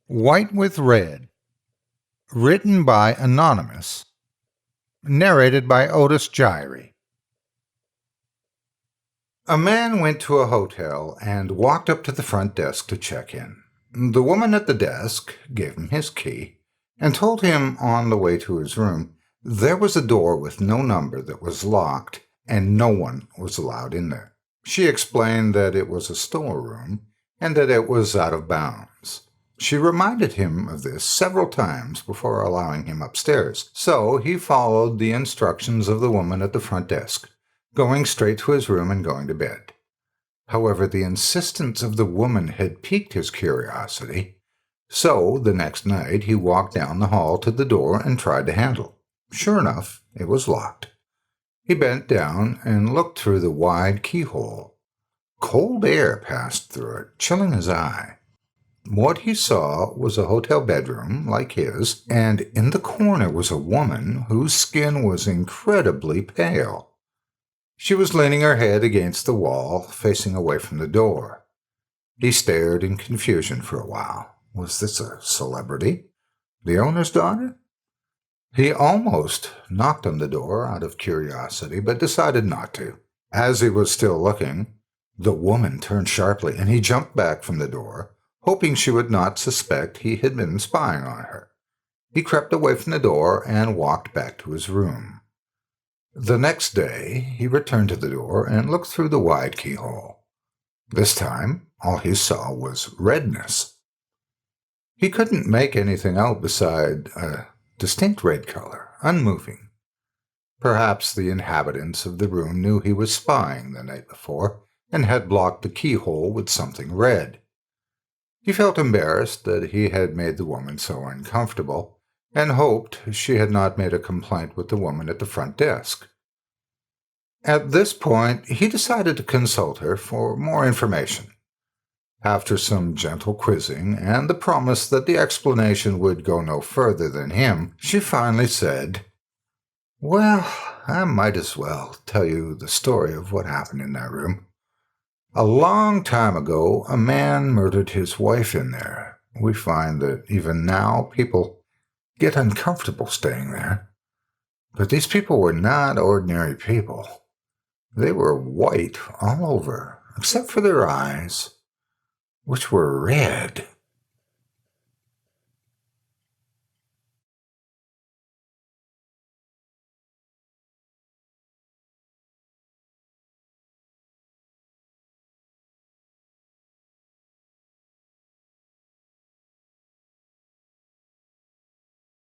White with Red, written by Anonymous, narrated by Otis Jiry. A man went to a hotel and walked up to the front desk to check in. The woman at the desk gave him his key and told him on the way to his room there was a door with no number that was locked and no one was allowed in there. She explained that it was a storeroom and that it was out of bounds. She reminded him of this several times before allowing him upstairs, so he followed the instructions of the woman at the front desk, going straight to his room and going to bed. However, the insistence of the woman had piqued his curiosity, so the next night he walked down the hall to the door and tried the handle. Sure enough, it was locked. He bent down and looked through the wide keyhole. Cold air passed through it, chilling his eye. What he saw was a hotel bedroom like his, and in the corner was a woman whose skin was incredibly pale. She was leaning her head against the wall, facing away from the door. He stared in confusion for a while. Was this a celebrity? The owner's daughter? He almost knocked on the door out of curiosity, but decided not to. As he was still looking, the woman turned sharply, and he jumped back from the door, hoping she would not suspect he had been spying on her. He crept away from the door and walked back to his room. The next day, he returned to the door and looked through the wide keyhole. This time, all he saw was redness. He couldn't make anything out beside a distinct red color, unmoving. Perhaps the inhabitants of the room knew he was spying the night before and had blocked the keyhole with something red. He felt embarrassed that he had made the woman so uncomfortable, and hoped she had not made a complaint with the woman at the front desk. At this point, he decided to consult her for more information. After some gentle quizzing and the promise that the explanation would go no further than him, she finally said, "Well, I might as well tell you the story of what happened in that room. A long time ago, a man murdered his wife in there. We find that even now people get uncomfortable staying there. But these people were not ordinary people. They were white all over, except for their eyes, which were red.